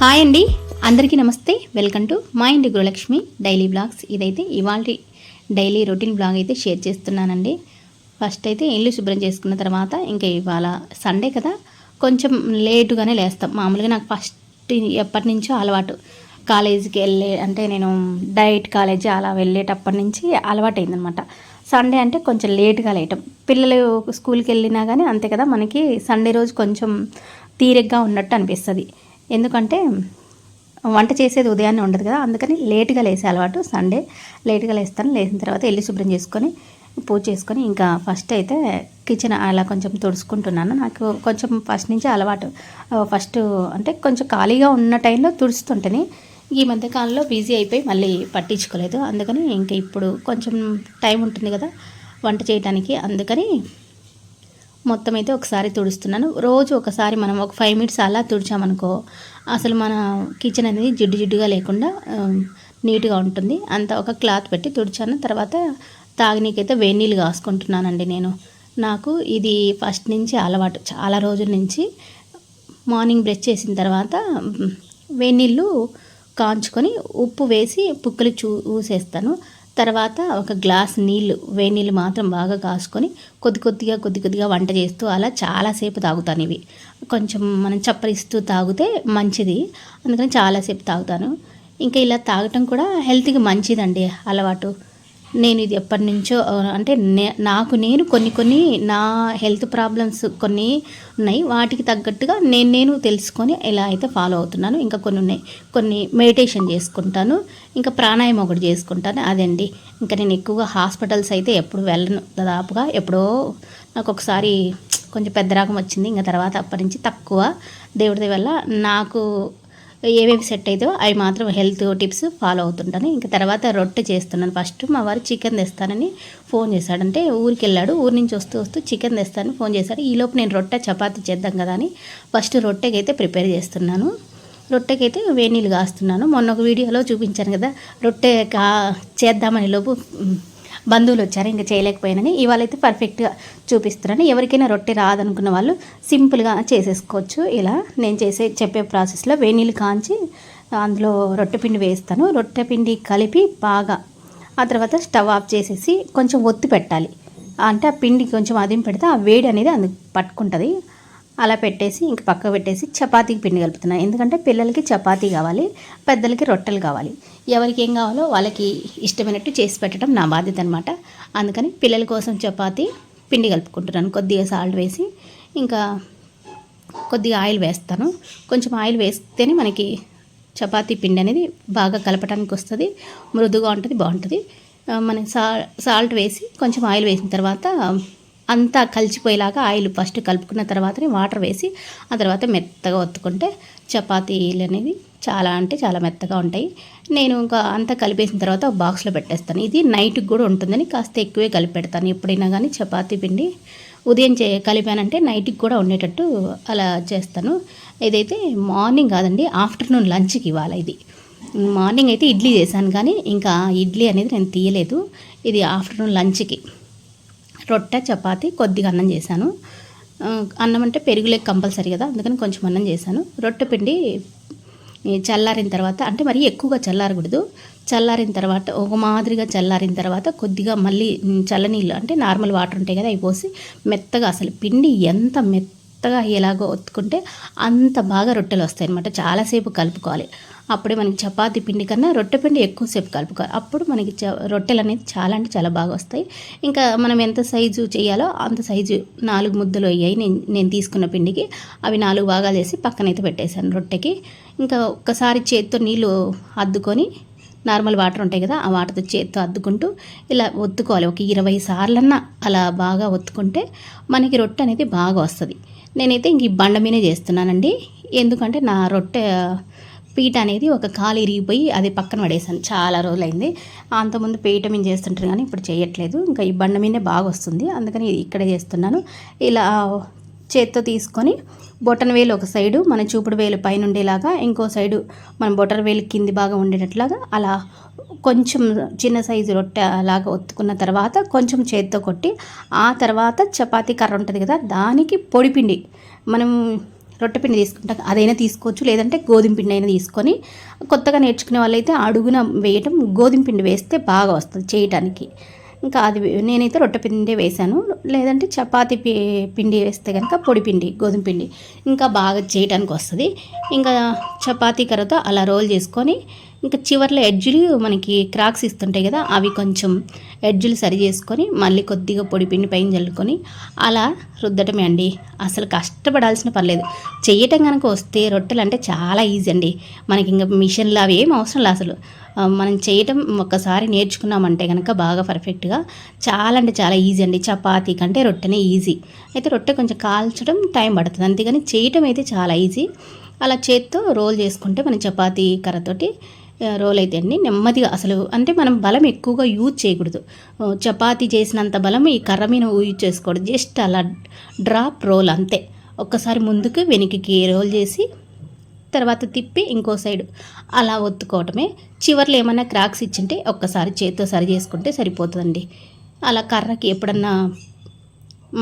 Hi అండి, అందరికీ నమస్తే. వెల్కమ్ టు మా ఇంటి గృహలక్ష్మి డైలీ బ్లాగ్స్. ఇదైతే ఇవాళ డైలీ రొటీన్ బ్లాగ్ అయితే షేర్ చేస్తున్నానండి. ఫస్ట్ అయితే ఇల్లు శుభ్రం చేసుకున్న తర్వాత ఇంకా ఇవాళ సండే కదా, కొంచెం లేటుగానే లేస్తాం. మామూలుగా నాకు ఫస్ట్ ఎప్పటి నుంచో అలవాటు, కాలేజీకి అంటే నేను డైట్ కాలేజీ అలా వెళ్ళేటప్పటి నుంచి అలవాటు అయిందనమాట. సండే అంటే కొంచెం లేట్గా లేయటం. పిల్లలు స్కూల్కి వెళ్ళినా కానీ అంతే కదా, మనకి సండే రోజు కొంచెం తీరిగ్గా ఉన్నట్టు అనిపిస్తుంది. ఎందుకంటే వంట చేసేది ఉదయాన్నే ఉండదు కదా, అందుకని లేట్గా లేసే అలవాటు. సండే లేట్గా లేస్తాను. లేచిన తర్వాత ఇల్లు శుభ్రం చేసుకొని పూజ చేసుకొని ఇంకా ఫస్ట్ అయితే కిచెన్ అలా కొంచెం తుడుచుకుంటున్నాను. నాకు కొంచెం ఫస్ట్ నుంచి అలవాటు. ఫస్ట్ అంటే కొంచెం ఖాళీగా ఉన్న టైంలో తుడుస్తుంటేనే, ఈ మధ్యకాలంలో బిజీ అయిపోయి మళ్ళీ పట్టించుకోలేదు. అందుకని ఇంకా ఇప్పుడు కొంచెం టైం ఉంటుంది కదా వంట చేయడానికి, అందుకని మొత్తం అయితే ఒకసారి తుడుస్తున్నాను. రోజు ఒకసారి మనం ఒక 5 మినిట్స్ అలా తుడిచామనుకో, అసలు మన కిచెన్ అనేది జిడ్డుగా లేకుండా నీట్గా ఉంటుంది. అంతా ఒక క్లాత్ పెట్టి తుడిచాను. తర్వాత తాగనీకైతే వేడి నీళ్ళు కాసుకుంటున్నానండి నేను. నాకు ఇది ఫస్ట్ నుంచి అలవాటు, చాలా రోజుల నుంచి. మార్నింగ్ బ్రష్ చేసిన తర్వాత వేడి నీళ్ళు కాంచుకొని ఉప్పు వేసి పుక్కులు ఊసేస్తాను. తర్వాత ఒక గ్లాస్ నీళ్ళు, వేడి నీళ్ళు మాత్రం బాగా కాసుకొని కొద్ది కొద్దిగా వంట చేస్తూ అలా చాలాసేపు తాగుతాను. ఇవి కొంచెం మనం చప్పరిస్తూ తాగితే మంచిది, అందుకని చాలాసేపు తాగుతాను. ఇంకా ఇలా తాగటం కూడా హెల్త్కి మంచిదండి అలవాటు. నేను ఇది ఎప్పటి నుంచో అంటే నాకు నేను కొన్ని నా హెల్త్ ప్రాబ్లమ్స్ కొన్ని ఉన్నాయి, వాటికి తగ్గట్టుగా నేను తెలుసుకొని ఇలా అయితే ఫాలో అవుతున్నాను. ఇంకా కొన్ని ఉన్నాయి, కొన్ని మెడిటేషన్ చేసుకుంటాను, ఇంకా ప్రాణాయామం ఒకటి చేసుకుంటాను. అదండి. ఇంకా నేను ఎక్కువగా హాస్పిటల్స్ అయితే ఎప్పుడు వెళ్ళను. దాదాపుగా ఎప్పుడో నాకు ఒకసారి కొంచెం పెద్ద రకం వచ్చింది, ఇంకా తర్వాత అప్పటి నుంచి తక్కువ. దేవుడి వల్ల నాకు ఏవేవి సెట్ అవుతాయో అవి మాత్రం హెల్త్ టిప్స్ ఫాలో అవుతుంటాను. ఇంకా తర్వాత రొట్టె చేస్తున్నాను. ఫస్ట్ మా వారు చికెన్ తెస్తానని ఫోన్ చేశాడంటే, ఊరికి వెళ్ళాడు. ఊరి నుంచి వస్తూ చికెన్ తెస్తానని ఫోన్ చేశాడు. ఈలోపు నేను రొట్టె చపాతీ చేద్దాం కదా అని ఫస్ట్ రొట్టెకైతే ప్రిపేర్ చేస్తున్నాను. రొట్టెకైతే వేడి నీళ్ళు కాస్తున్నాను. మొన్న ఒక వీడియోలో చూపించాను కదా, రొట్టె చేద్దామని లోపు బంధువులు వచ్చారు, ఇంకా చేయలేకపోయానని. ఇవాళ అయితే పర్ఫెక్ట్గా చూపిస్తున్నాను. ఎవరికైనా రొట్టె రాదనుకున్న వాళ్ళు సింపుల్గా చేసేసుకోవచ్చు. ఇలా నేను చెప్పే ప్రాసెస్లో వేడి నీళ్ళు కాంచి అందులో రొట్టె పిండి వేస్తాను. రొట్టె పిండి కలిపి బాగా, ఆ తర్వాత స్టవ్ ఆఫ్ చేసేసి కొంచెం ఒత్తి పెట్టాలి. అంటే ఆ పిండి కొంచెం అదిం పెడితే ఆ వేడి అనేది అందుకు పట్టుకుంటుంది. అలా పెట్టేసి ఇంక పక్క పెట్టేసి చపాతీకి పిండి కలుపుతున్నాను. ఎందుకంటే పిల్లలకి చపాతీ కావాలి, పెద్దలకి రొట్టెలు కావాలి. ఎవరికి ఏం కావాలో వాళ్ళకి ఇష్టమైనట్టు చేసి పెట్టడం నా బాధ్యత అనమాట. అందుకని పిల్లల కోసం చపాతీ పిండి కలుపుకుంటున్నాను. కొద్దిగా సాల్ట్ వేసి ఇంకా కొద్దిగా ఆయిల్ వేస్తాను. కొంచెం ఆయిల్ వేస్తేనే మనకి చపాతీ పిండి అనేది బాగా కలపడానికి వస్తుంది, మృదుగా ఉంటుంది, బాగుంటుంది. మనం సాల్ట్ వేసి కొంచెం ఆయిల్ వేసిన తర్వాత అంతా కలిసిపోయేలాగా ఆయిల్ ఫస్ట్ కలుపుకున్న తర్వాతనే వాటర్ వేసి ఆ తర్వాత మెత్తగా ఒత్తుకుంటే చపాతీలు అనేది చాలా అంటే చాలా మెత్తగా ఉంటాయి. నేను ఇంకా అంతా కలిపేసిన తర్వాత ఒక బాక్స్లో పెట్టేస్తాను. ఇది నైట్కి కూడా ఉంటుందని కాస్త ఎక్కువే కలిపి పెడతాను. ఎప్పుడైనా కానీ చపాతీ పిండి ఉదయం కలిపానంటే నైట్కి కూడా ఉండేటట్టు అలా చేస్తాను. ఇదైతే మార్నింగ్ కాదండి, ఆఫ్టర్నూన్ లంచ్కి ఇవాళ. ఇది మార్నింగ్ అయితే ఇడ్లీ చేశాను, కానీ ఇంకా ఇడ్లీ అనేది నేను తీయలేదు. ఇది ఆఫ్టర్నూన్ లంచ్కి రొట్టె చపాతీ కొద్దిగా అన్నం చేశాను. అన్నం అంటే పెరుగులేక కంపల్సరీ కదా, అందుకని కొంచెం అన్నం చేశాను. రొట్టె పిండి చల్లారిన తర్వాత, అంటే మరీ ఎక్కువగా చల్లారకూడదు, చల్లారిన తర్వాత ఒక మాదిరిగా చల్లారిన తర్వాత కొద్దిగా మళ్ళీ చల్లనీళ్ళు అంటే నార్మల్ వాటర్ ఉంటాయి కదా, అవి పోసి మెత్తగా, అసలు పిండి ఎంత మెత్తగా ఎలాగో ఒత్తుకుంటే అంత బాగా రొట్టెలు వస్తాయి అన్నమాట. చాలాసేపు కలుపుకోవాలి. అప్పుడే మనకి చపాతీ పిండి కన్నా రొట్టె పిండి ఎక్కువసేపు కలుపుకోవాలి. అప్పుడు మనకి రొట్టెలు అనేది చాలా అంటే చాలా బాగా వస్తాయి. ఇంకా మనం ఎంత సైజు చేయాలో అంత సైజు 4 ముద్దలు అయ్యాయి నేను తీసుకున్న పిండికి. అవి 4 భాగాలు చేసి పక్కనైతే పెట్టేశాను రొట్టెకి. ఇంకా ఒక్కసారి చేత్తో నీళ్ళు అద్దుకొని, నార్మల్ వాటర్ ఉంటాయి కదా, ఆ వాటర్తో చేత్తో అద్దుకుంటూ ఇలా ఒత్తుకోవాలి. ఒక 20 సార్లన్నా అలా బాగా ఒత్తుకుంటే మనకి రొట్టె అనేది బాగా వస్తుంది. నేనైతే ఇంక ఈ బండ మీదే చేస్తున్నానండి. ఎందుకంటే నా రొట్టె పీట అనేది ఒక కాలు ఇరిగిపోయి అది పక్కన పడేసాను, చాలా రోజులైంది. అంతకుముందు పీట మీద చేస్తుంటాను కానీ ఇప్పుడు చేయట్లేదు. ఇంకా ఈ బండ మీదే బాగా వస్తుంది, అందుకని ఇక్కడే చేస్తున్నాను. ఇలా చేత్తో తీసుకొని బొటన వేలు ఒక సైడు, మన చూపుడు వేలు పైన ఉండేలాగా, ఇంకో సైడు మన బొటన వేలు కింది బాగా ఉండేటట్లాగా అలా కొంచెం చిన్న సైజు రొట్టె అలాగా ఒత్తుకున్న తర్వాత కొంచెం చేత్తో కొట్టి, ఆ తర్వాత చపాతీ కర్ర ఉంటుంది కదా, దానికి పొడిపిండి మనం రొట్టె పిండి తీసుకుంటాం అదైనా తీసుకోవచ్చు, లేదంటే గోధుమ పిండి అయినా తీసుకొని, కొత్తగా నేర్చుకునే వాళ్ళైతే అడుగున వేయటం గోధుమ పిండి వేస్తే బాగా వస్తుంది చేయటానికి. ఇంకా అది నేనైతే రొట్టె పిండి వేశాను, లేదంటే చపాతీ పిండి వేస్తే కనుక పొడి పిండి గోధుమ పిండి ఇంకా బాగా చేయడానికి వస్తుంది. ఇంకా చపాతీ కర్రతో అలా రోల్ చేసుకొని, ఇంకా చివర్లో ఎడ్జులు మనకి క్రాక్స్ ఇస్తుంటాయి కదా, అవి కొంచెం ఎడ్జులు సరి చేసుకొని మళ్ళీ కొద్దిగా పొడి పిండి పైన చల్లుకొని అలా రుద్దటమే అండి. అసలు కష్టపడాల్సిన పర్లేదు. చెయ్యటం కనుక వస్తే రొట్టెలు అంటే చాలా ఈజీ అండి. మనకి ఇంకా మిషన్లు అవి ఏం అవసరం లేదు అసలు. మనం చేయటం ఒక్కసారి నేర్చుకున్నామంటే కనుక బాగా పర్ఫెక్ట్గా చాలా అంటే చాలా ఈజీ అండి. చపాతీ కంటే రొట్టెనే ఈజీ. అయితే రొట్టె కొంచెం కాల్చడం టైం పడుతుంది, అంతేగాని చేయటం అయితే చాలా ఈజీ. అలా చేత్తో రోల్ చేసుకుంటే మనం చపాతీ కర్రతోటి రోల్ అయితే అండి నెమ్మదిగా, అసలు అంటే మనం బలం ఎక్కువగా యూజ్ చేయకూడదు. చపాతీ చేసినంత బలం ఈ కర్ర మీద యూజ్ చేసుకోకూడదు. జస్ట్ అలా డ్రాప్ రోల్ అంతే. ఒక్కసారి ముందుకు వెనక్కి రోల్ చేసి తర్వాత తిప్పి ఇంకో సైడ్ అలా ఒత్తుకోవటమే. చివర్లో ఏమైనా క్రాక్స్ ఇచ్చింటే ఒక్కసారి చేతితో సరి చేసుకుంటే సరిపోతుందండి. అలా కర్రకి ఎప్పుడన్నా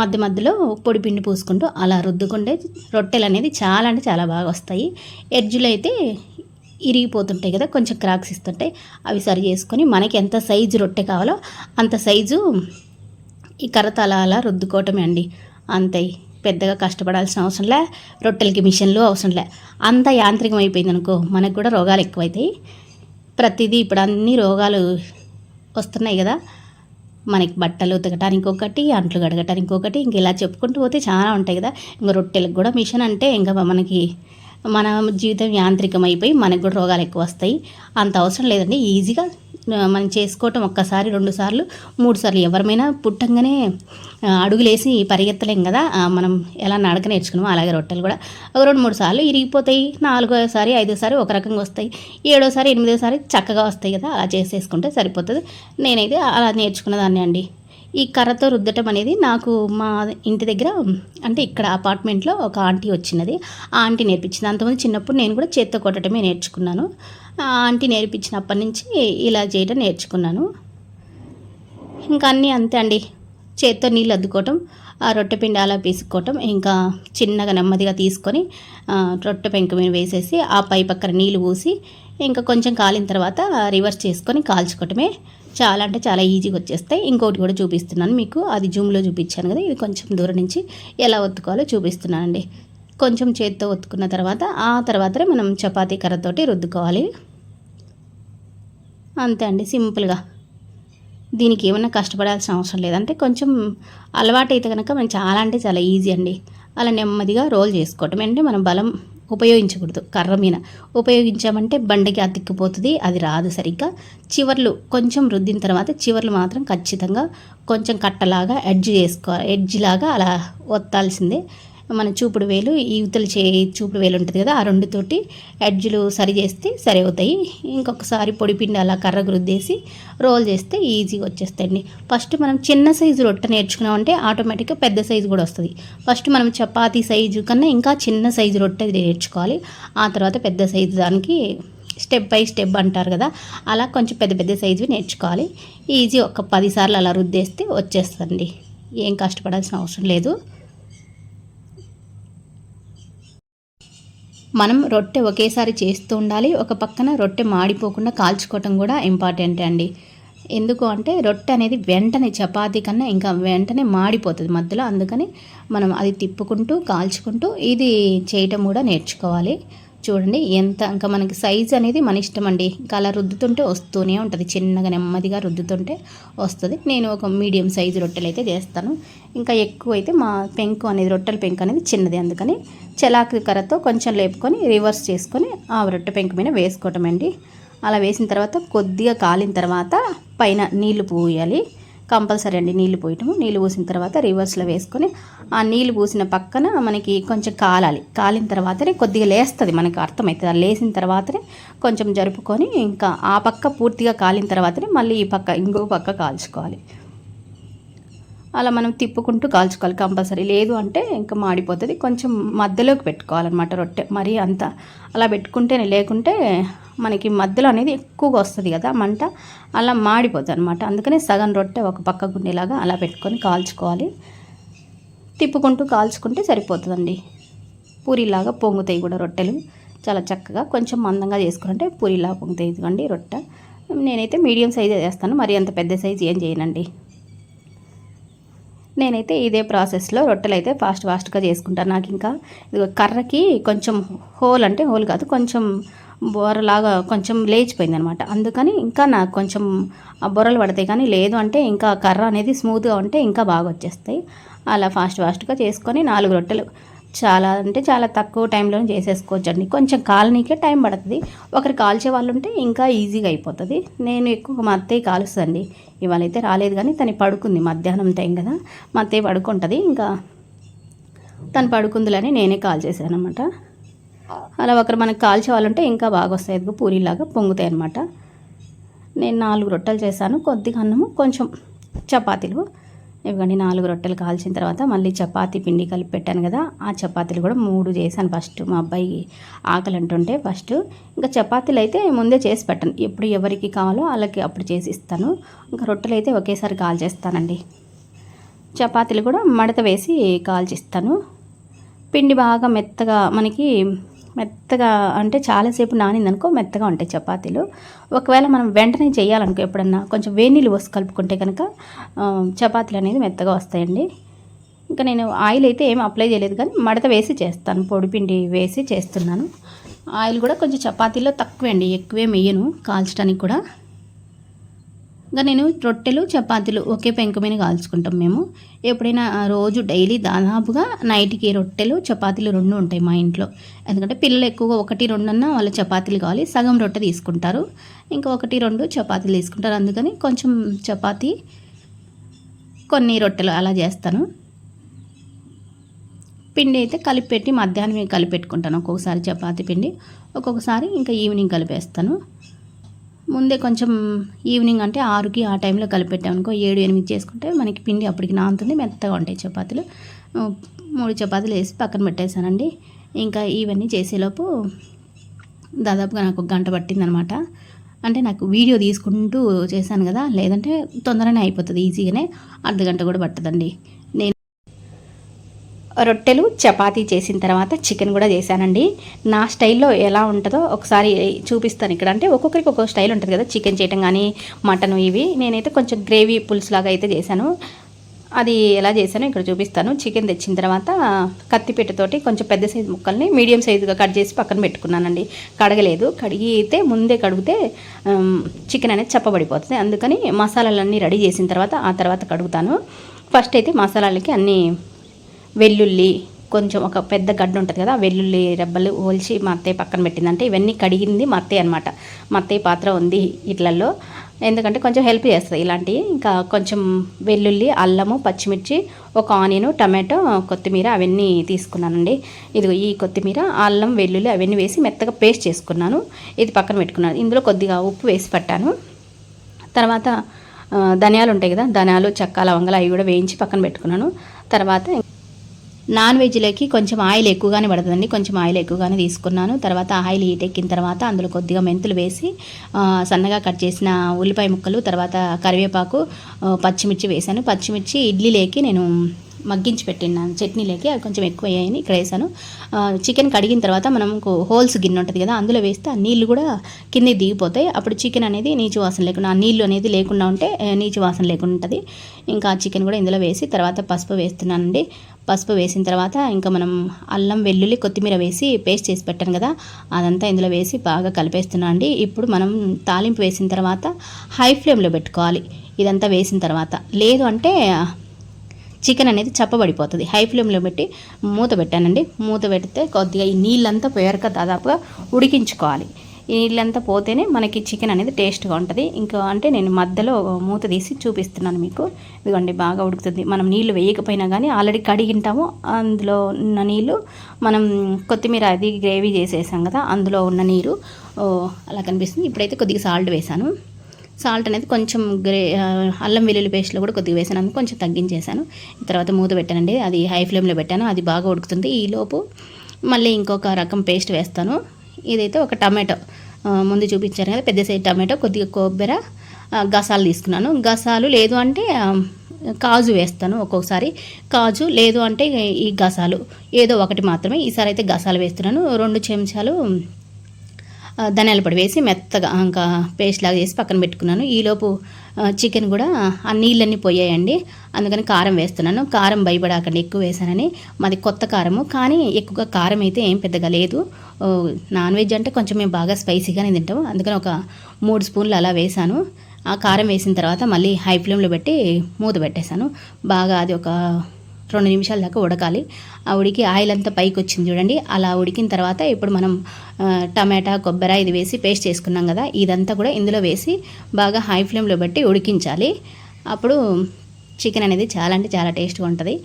మధ్య మధ్యలో పొడి పిండి పూసుకుంటూ అలా రుద్దుకుంటే రొట్టెలు అనేది చాలా అంటే చాలా బాగా వస్తాయి. ఎడ్జులు అయితే ఇరిగిపోతుంటాయి కదా, కొంచెం క్రాక్స్ ఇస్తుంటాయి, అవి సరి చేసుకొని మనకి ఎంత సైజు రొట్టె కావాలో అంత సైజు ఈ కర్రతో అలా అలా రుద్దుకోవటమే అండి. అంతే, పెద్దగా కష్టపడాల్సిన అవసరం లే, రొట్టెలకి మిషన్లు అవసరం లే. అంత యాంత్రికం అయిపోయింది అనుకో, మనకు కూడా రోగాలు ఎక్కువైతాయి. ప్రతిదీ ఇప్పుడు అన్ని రోగాలు వస్తున్నాయి కదా, మనకి బట్టలు ఉతకటానికి ఒకటి, అంట్లు కడగటానికి ఒకటి, ఇంక ఇలా చెప్పుకుంటూ పోతే చాలా ఉంటాయి కదా. ఇంకా రొట్టెలకు కూడా మిషన్ అంటే ఇంకా మనకి మన జీవితం యాంత్రికం అయిపోయి మనకు కూడా రోగాలు ఎక్కువ వస్తాయి. అంత అవసరం లేదండి. ఈజీగా మనం చేసుకోవటం ఒక్కసారి 2 సార్లు 3 సార్లు, ఎవరమైనా పుట్టంగానే అడుగులేసి పరిగెత్తలేం కదా, మనం ఎలా నడక నేర్చుకున్నామో అలాగే రొట్టెలు కూడా ఒక 2-3 సార్లు ఇరిగిపోతాయి. 4వసారి 5వసారి ఒక రకంగా వస్తాయి, 7వసారి 8వసారి చక్కగా వస్తాయి కదా, అలా చేసేసుకుంటే సరిపోతుంది. నేనైతే అలా నేర్చుకున్నదాన్ని అండి. ఈ కర్రతో రుద్దటం అనేది నాకు మా ఇంటి దగ్గర, అంటే ఇక్కడ అపార్ట్మెంట్లో ఒక ఆంటీ వచ్చినది, ఆ ఆంటీ నేర్పించింది. అంతకుముందు చిన్నప్పుడు నేను కూడా చేత్తో కొట్టడమే నేర్చుకున్నాను. ఆ ఆంటీ నేర్పించినప్పటి నుంచి ఇలా చేయడం నేర్చుకున్నాను. ఇంకా అన్నీ అంతే అండి. చేత్తో నీళ్ళు అద్దుకోవటం, ఆ రొట్టె పిండి అలా పీసుకోవటం, ఇంకా చిన్నగా నెమ్మదిగా తీసుకొని రొట్టె పెంక మీద వేసేసి ఆ పై పక్కన నీళ్ళు పూసి ఇంకా కొంచెం కాలిన తర్వాత రివర్స్ చేసుకొని కాల్చుకోవటమే. చాలా అంటే చాలా ఈజీగా వచ్చేస్తాయి. ఇంకోటి కూడా చూపిస్తున్నాను మీకు, అది జూమ్లో చూపించాను కదా, ఇది కొంచెం దూరం నుంచి ఎలా ఒత్తుకోవాలో చూపిస్తున్నానండి. కొంచెం చేత్తో ఒత్తుకున్న తర్వాత ఆ తర్వాతనే మనం చపాతీ కర్రతోటి రుద్దుకోవాలి. అంతే అండి, సింపుల్గా. దీనికి ఏమన్నా కష్టపడాల్సిన అవసరం లేదంటే కొంచెం అలవాటు అయితే కనుక మనం చాలా అంటే చాలా ఈజీ అండి. అలా నెమ్మదిగా రోల్ చేసుకోవటం. అంటే మనం బలం ఉపయోగించకూడదు. కర్ర మీద ఉపయోగించామంటే బండికి అతిక్కిపోతుంది, అది రాదు సరిగ్గా. చివర్లు కొంచెం రుద్దిన తర్వాత చివర్లు మాత్రం ఖచ్చితంగా కొంచెం కట్టలాగా ఎడ్జ్ లాగా అలా ఒత్తాల్సిందే. మన చూపుడు వేలు, యువతల చూపుడు వేలు ఉంటుంది కదా, ఆ 2తోటి ఎడ్జ్లు సరి చేస్తే సరి అవుతాయి. ఇంకొకసారి పొడిపిండి అలా కర్రకు రుద్దేసి రోల్ చేస్తే ఈజీగా వచ్చేస్తాయండి. ఫస్ట్ మనం చిన్న సైజు రొట్టె నేర్చుకున్నామంటే ఆటోమేటిక్గా పెద్ద సైజు కూడా వస్తుంది. ఫస్ట్ మనం చపాతీ సైజు కన్నా ఇంకా చిన్న సైజు రొట్టె నేర్చుకోవాలి. ఆ తర్వాత పెద్ద సైజు దానికి స్టెప్ బై స్టెప్ అంటారు కదా, అలా కొంచెం పెద్ద పెద్ద సైజు నేర్చుకోవాలి. ఈజీ, ఒక 10 సార్లు అలా రుద్దేస్తే వచ్చేస్తుంది. ఏం కష్టపడాల్సిన అవసరం లేదు. మనం రొట్టె ఒకేసారి చేస్తూ ఉండాలి. ఒక పక్కన రొట్టె మాడిపోకుండా కాల్చుకోవటం కూడా ఇంపార్టెంట్ అండి. ఎందుకు అంటే రొట్టె అనేది వెంటనే చపాతీ కన్నా ఇంకా వెంటనే మాడిపోతుంది మధ్యలో. అందుకని మనం అది తిప్పుకుంటూ కాల్చుకుంటూ ఇది చేయటం కూడా నేర్చుకోవాలి. చూడండి ఎంత, ఇంకా మనకి సైజ్ అనేది మన ఇష్టం అండి. ఇంకా అలా రుద్దుతుంటే వస్తూనే ఉంటుంది, చిన్నగా నెమ్మదిగా రుద్దుతుంటే వస్తుంది. నేను ఒక మీడియం సైజు రొట్టెలు అయితే చేస్తాను. ఇంకా ఎక్కువ అయితే మా పెంకు అనేది, రొట్టెల పెంకు అనేది చిన్నది, అందుకని చలాకి కర్రతో కొంచెం లేపుకొని రివర్స్ చేసుకొని ఆ రొట్టె పెంకు మీద వేసుకోవటం అండి. అలా వేసిన తర్వాత కొద్దిగా కాలిన తర్వాత పైన నీళ్లు పోయాలి కంపల్సరీ అండి. నీళ్లు పోయటము, నీళ్లు పోసిన తర్వాత రివర్స్లో వేసుకొని ఆ నీళ్లు పోసిన పక్కన మనకి కొంచెం కాలాలి. కాలిన తర్వాతనే కొద్దిగా లేస్తుంది, మనకు అర్థమవుతుంది. అది లేసిన తర్వాతనే కొంచెం జరుపుకొని ఇంకా ఆ పక్క పూర్తిగా కాలిన తర్వాతనే మళ్ళీ ఈ పక్క ఇంకో పక్క కాల్చుకోవాలి. అలా మనం తిప్పుకుంటూ కాల్చుకోవాలి కంపల్సరీ. లేదు అంటే ఇంకా మాడిపోతుంది. కొంచెం మధ్యలోకి పెట్టుకోవాలన్నమాట రొట్టె. మరీ అంత అలా పెట్టుకుంటేనే, లేకుంటే మనకి మధ్యలో అనేది ఎక్కువగా వస్తుంది కదా మంట, అలా మాడిపోతుంది అనమాట. అందుకనే సగం రొట్టె ఒక పక్క గుండెలాగా అలా పెట్టుకొని కాల్చుకోవాలి. తిప్పుకుంటూ కాల్చుకుంటే సరిపోతుందండి. పూరిలాగా పొంగుతాయి కూడా రొట్టెలు చాలా చక్కగా. కొంచెం మందంగా చేసుకుంటే పూరిలాగా పొంగుతాయి. ఇదిగోండి రొట్టె. నేనైతే మీడియం సైజే చేస్తాను, మరి అంత పెద్ద సైజు ఏం చేయనండి. నేనైతే ఇదే ప్రాసెస్లో రొట్టెలు అయితే ఫాస్ట్గా చేసుకుంటాను. నాకు ఇంకా కర్రకి కొంచెం హోల్ కాదు, కొంచెం బొరలాగా కొంచెం లేచిపోయింది అనమాట. అందుకని ఇంకా నాకు కొంచెం బొరలు పడతాయి. కానీ లేదు అంటే ఇంకా కర్ర అనేది స్మూత్గా ఉంటే ఇంకా బాగా వచ్చేస్తాయి. అలా ఫాస్ట్గా చేసుకొని 4 రొట్టెలు చాలా తక్కువ టైంలోనే చేసేసుకోవచ్చు అండి. కొంచెం కాలనీకే టైం పడుతుంది. ఒకరు కాల్చే వాళ్ళు ఉంటే ఇంకా ఈజీగా అయిపోతుంది. నేను ఎక్కువ మా అత్తయ్య కాలుస్తుంది. ఇవాళ అయితే రాలేదు, కానీ తను పడుకుంది. మధ్యాహ్నం టైం కదా, మా అత్తయ్య పడుకుంటుంది. ఇంకా తను పడుకుందిలని నేనే కాల్ చేశాను అనమాట. అలా ఒకరు మనకు కాల్చే వాళ్ళు ఉంటే ఇంకా బాగా వస్తాయి, పూరీలాగా పొంగుతాయి అనమాట. నేను 4 రొట్టెలు చేశాను. కొద్దిగా అన్నము, కొంచెం చపాతీలు. ఇవ్వండి 4 రొట్టెలు కాల్చిన తర్వాత మళ్ళీ చపాతీ పిండి కలిపి పెట్టాను కదా, ఆ చపాతీలు కూడా 3 చేశాను. ఫస్ట్ మా అబ్బాయి ఆకలి అంటుంటే ఇంకా చపాతీలు అయితే ముందే చేసి పెట్టాను. ఎప్పుడు ఎవరికి కావాలో వాళ్ళకి అప్పుడు చేసి ఇస్తాను. ఇంకా రొట్టెలు అయితే ఒకేసారి కాల్చేస్తానండి. చపాతీలు కూడా మడత వేసి కాల్చిస్తాను. పిండి బాగా మెత్తగా అంటే చాలాసేపు నానిందనుకో మెత్తగా ఉంటాయి చపాతీలు. ఒకవేళ మనం వెంటనే చేయాలనుకో, ఎప్పుడన్నా కొంచెం వేడి నీళ్ళు పోసి కలుపుకుంటే కనుక చపాతీలు అనేది మెత్తగా వస్తాయండి. ఇంకా నేను ఆయిల్ అయితే ఏం అప్లై చేయలేదు, కానీ మడత వేసి చేస్తాను. పొడి పిండి వేసి చేస్తున్నాను. ఆయిల్ కూడా కొంచెం చపాతీలో తక్కువే అండి, ఎక్కువే వేయను కాల్చడానికి కూడా. ఇంకా నేను రొట్టెలు చపాతీలు ఒకే పెంక మీద కాల్చుకుంటాం మేము. ఎప్పుడైనా రోజు డైలీ దాదాపుగా నైట్కి రొట్టెలు చపాతీలు 2 ఉంటాయి మా ఇంట్లో. ఎందుకంటే పిల్లలు ఎక్కువగా 1-2 అన్నా వాళ్ళ చపాతీలు కావాలి, సగం రొట్టె తీసుకుంటారు, ఇంకా 1-2 చపాతీలు తీసుకుంటారు. అందుకని కొంచెం చపాతీ కొన్ని రొట్టెలు అలా చేస్తాను. పిండి అయితే కలిపెట్టి మధ్యాహ్నం కలిపెట్టుకుంటాను. ఒక్కొక్కసారి చపాతీ పిండి, ఒక్కొక్కసారి ఇంకా ఈవినింగ్ కలిపేస్తాను. ముందే కొంచెం ఈవినింగ్ అంటే 6కి ఆ టైంలో కలిపెట్టామనుకో 7-8 చేసుకుంటే మనకి పిండి అప్పటికి నానుతుంది, మెత్తగా ఉంటాయి చపాతీలు. 3 చపాతీలు వేసి పక్కన పెట్టేశానండి. ఇంకా ఇవన్నీ చేసేలోపు దాదాపుగా నాకు 1 గంట పట్టిందనమాట. అంటే నాకు వీడియో తీసుకుంటూ చేశాను కదా, లేదంటే తొందరనే అయిపోతుంది, ఈజీగానే. అర్ధగంట కూడా పట్టదండి. నేను రొట్టెలు చపాతీ చేసిన తర్వాత చికెన్ కూడా చేశానండి. నా స్టైల్లో ఎలా ఉంటుందో ఒకసారి చూపిస్తాను ఇక్కడ. అంటే ఒక్కొక్కరికి ఒక్కొక్క స్టైల్ ఉంటుంది కదా చికెన్ చేయటం కానీ మటన్ ఇవి. నేనైతే కొంచెం గ్రేవీ పులుసులాగా అయితే చేశాను. అది ఎలా చేశానో ఇక్కడ చూపిస్తాను. చికెన్ తెచ్చిన తర్వాత కత్తిపీటతోటి కొంచెం పెద్ద సైజు ముక్కల్ని మీడియం సైజుగా కట్ చేసి పక్కన పెట్టుకున్నానండి. కడగలేదు, కడిగితే ముందే కడిగితే చికెన్ అనేది చప్పబడిపోతుంది. అందుకని మసాలాలన్నీ రెడీ చేసిన తర్వాత ఆ తర్వాత కడుగుతాను. ఫస్ట్ అయితే మసాలాలకి అన్నీ వెల్లుల్లి, కొంచెం ఒక పెద్ద గడ్డ ఉంటుంది కదా, వెల్లుల్లి రెబ్బలు ఓల్చి మా అత్తయ్య పక్కన పెట్టిందంటే ఇవన్నీ కడిగింది మా అత్తయ్య అనమాట. మా అత్తయ్య పాత్ర ఉంది ఇట్లలో, ఎందుకంటే కొంచెం హెల్ప్ చేస్తుంది ఇలాంటివి. ఇంకా కొంచెం వెల్లుల్లి, అల్లము, పచ్చిమిర్చి, ఒక ఆనియన్, టమాటో, కొత్తిమీర అవన్నీ తీసుకున్నానండి. ఇది ఈ కొత్తిమీర, అల్లం, వెల్లుల్లి అవన్నీ వేసి మెత్తగా పేస్ట్ చేసుకున్నాను. ఇది పక్కన పెట్టుకున్నాను. ఇందులో కొద్దిగా ఉప్పు వేసి పట్టాను. తర్వాత ధనియాలు ఉంటాయి కదా, ధనియాలు, చెక్క, లవంగాలు అవి కూడా వేయించి పక్కన పెట్టుకున్నాను. తర్వాత నాన్ వెజ్లోకి కొంచెం ఆయిల్ ఎక్కువగానే పడుతుందండి, కొంచెం ఆయిల్ ఎక్కువగానే తీసుకున్నాను. తర్వాత ఆయిల్ హీట్ ఎక్కిన తర్వాత అందులో కొద్దిగా మెంతులు వేసి సన్నగా కట్ చేసిన ఉల్లిపాయ ముక్కలు, తర్వాత కరివేపాకు, పచ్చిమిర్చి వేసాను. పచ్చిమిర్చి ఇడ్లీలోకి నేను మగ్గించి పెట్టినాను, చట్నీలోకి అవి కొంచెం ఎక్కువ అయ్యాయని ఇక్కడ వేసాను. చికెన్ కడిగిన తర్వాత మనకు హోల్స్ గిన్నె ఉంటుంది కదా, అందులో వేస్తే ఆ నీళ్ళు కూడా కింద దిగిపోతాయి. అప్పుడు చికెన్ అనేది నీచు వాసన లేకుండా, ఆ నీళ్ళు అనేది లేకుండా ఉంటే నీచు వాసన లేకుండా ఉంటుంది. ఇంకా చికెన్ కూడా ఇందులో వేసి తర్వాత పసుపు వేస్తున్నానండి. పసుపు వేసిన తర్వాత ఇంకా మనం అల్లం, వెల్లుల్లి, కొత్తిమీర వేసి పేస్ట్ చేసి పెట్టాను కదా, అదంతా ఇందులో వేసి బాగా కలిపేస్తున్నాను అండి. ఇప్పుడు మనం తాలింపు వేసిన తర్వాత హై ఫ్లేమ్లో పెట్టుకోవాలి ఇదంతా వేసిన తర్వాత. లేదు అంటే చికెన్ అనేది చప్పబడిపోతుంది. హై ఫ్లేమ్లో పెట్టి మూత పెట్టానండి. మూత పెడితే కొద్దిగా ఈ నీళ్ళంతా పోయాక దాదాపుగా ఉడికించుకోవాలి. ఈ నీళ్ళంతా పోతేనే మనకి చికెన్ అనేది టేస్ట్గా ఉంటుంది. ఇంకా అంటే నేను మధ్యలో మూత తీసి చూపిస్తున్నాను మీకు. ఇదిగోండి బాగా ఉడుకుతుంది. మనం నీళ్ళు వేయకపోయినా కానీ ఆల్రెడీ కడిగింటాము, అందులో ఉన్న నీళ్ళు మనం కొత్తిమీర అది గ్రేవీ చేసేసాం కదా, అందులో ఉన్న నీరు అలా కనిపిస్తుంది. ఇప్పుడైతే కొద్దిగా సాల్ట్ వేసాను. సాల్ట్ అనేది కొంచెం అల్లం వెల్లుల్లి పేస్ట్లో కూడా కొద్దిగా వేసాను, కొంచెం తగ్గించేసాను. తర్వాత మూత పెట్టానండి, అది హై ఫ్లేమ్లో పెట్టాను. అది బాగా ఉడుకుతుంది. ఈలోపు మళ్ళీ ఇంకొక రకం పేస్ట్ వేస్తాను. ఇదైతే ఒక టమాటో ముందు చూపించాను కదా, పెద్ద సైజు టమాటో, కొద్దిగా కొబ్బరి, గసాలు తీసుకున్నాను. గసాలు లేదు అంటే కాజు వేస్తాను ఒక్కొక్కసారి, కాజు లేదు అంటే ఈ గసాలు ఏదో ఒకటి మాత్రమే. ఈసారి అయితే గసాలు వేస్తున్నాను. 2 చెంచాలు ధనియాల పొడి వేసి మెత్తగా ఇంకా పేస్ట్ లాగా చేసి పక్కన పెట్టుకున్నాను. ఈలోపు చికెన్ కూడా ఆ నీళ్ళన్నీ పోయాయండి, అందుకని కారం వేస్తున్నాను. కారం భయపడాకండి ఎక్కువ వేసానని, మాది కొత్త కారము, కానీ ఎక్కువగా కారం అయితే ఏం పెద్దగా లేదు. నాన్ వెజ్ అంటే కొంచెం మేము బాగా స్పైసీగానే తింటాము, అందుకని ఒక 3 స్పూన్లు అలా వేసాను. ఆ కారం వేసిన తర్వాత మళ్ళీ హై ఫ్లేమ్లో పెట్టి మూత పెట్టేశాను. బాగా అది ఒక 2 నిమిషాల దాకా ఉడకాలి. ఆ ఉడికి ఆయిల్ అంతా పైకి వచ్చింది చూడండి. అలా ఉడికిన తర్వాత ఇప్పుడు మనం టమాటా, కొబ్బరి ఇది వేసి పేస్ట్ చేసుకున్నాం కదా, ఇదంతా కూడా ఇందులో వేసి బాగా హై ఫ్లేమ్లో పెట్టి ఉడికించాలి. అప్పుడు చికెన్ అనేది చాలా అంటే చాలా టేస్ట్గా ఉంటుంది.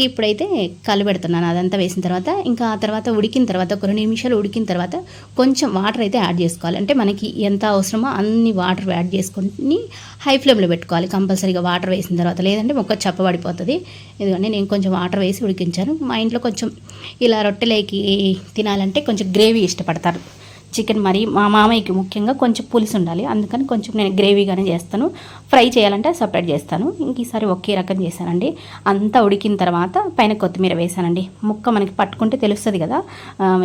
ఇప్పుడైతే కలిపెడుతున్నాను అదంతా వేసిన తర్వాత. ఇంకా ఆ తర్వాత ఉడికిన తర్వాత ఒక 2 నిమిషాలు ఉడికిన తర్వాత కొంచెం వాటర్ అయితే యాడ్ చేసుకోవాలి. అంటే మనకి ఎంత అవసరమో అన్ని వాటర్ యాడ్ చేసుకొని హై ఫ్లేమ్లో పెట్టుకోవాలి కంపల్సరీగా వాటర్ వేసిన తర్వాత, లేదంటే మొక్క చప్పబడిపోతుంది. ఎందుకంటే నేను కొంచెం వాటర్ వేసి ఉడికించాను. మా ఇంట్లో కొంచెం ఇలా రొట్టెలేకి తినాలంటే కొంచెం గ్రేవీ ఇష్టపడతారు చికెన్. మరి మా మామయ్యకి ముఖ్యంగా కొంచెం పులుసు ఉండాలి, అందుకని కొంచెం నేను గ్రేవీగానే చేస్తాను. ఫ్రై చేయాలంటే సపరేట్ చేస్తాను. ఇంక ఈసారి ఒకే రకం చేశానండి. అంతా ఉడికిన తర్వాత పైన కొత్తిమీర వేసానండి. ముక్క మనకి పట్టుకుంటే తెలుస్తుంది కదా,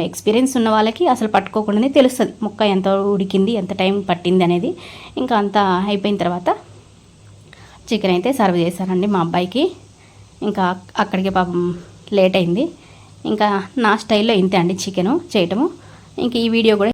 ఎక్స్పీరియన్స్ ఉన్న వాళ్ళకి అసలు పట్టుకోకుండానే తెలుస్తుంది ముక్క ఎంత ఉడికింది, ఎంత టైం పట్టింది అనేది. ఇంకా అంతా అయిపోయిన తర్వాత చికెన్ అయితే సర్వ్ చేశానండి మా అబ్బాయికి. ఇంకా అక్కడికి పాపం లేట్ అయింది. ఇంకా నా స్టైల్లో ఇంతే అండి చికెను చేయటము. ఇంక ఈ వీడియో కూడా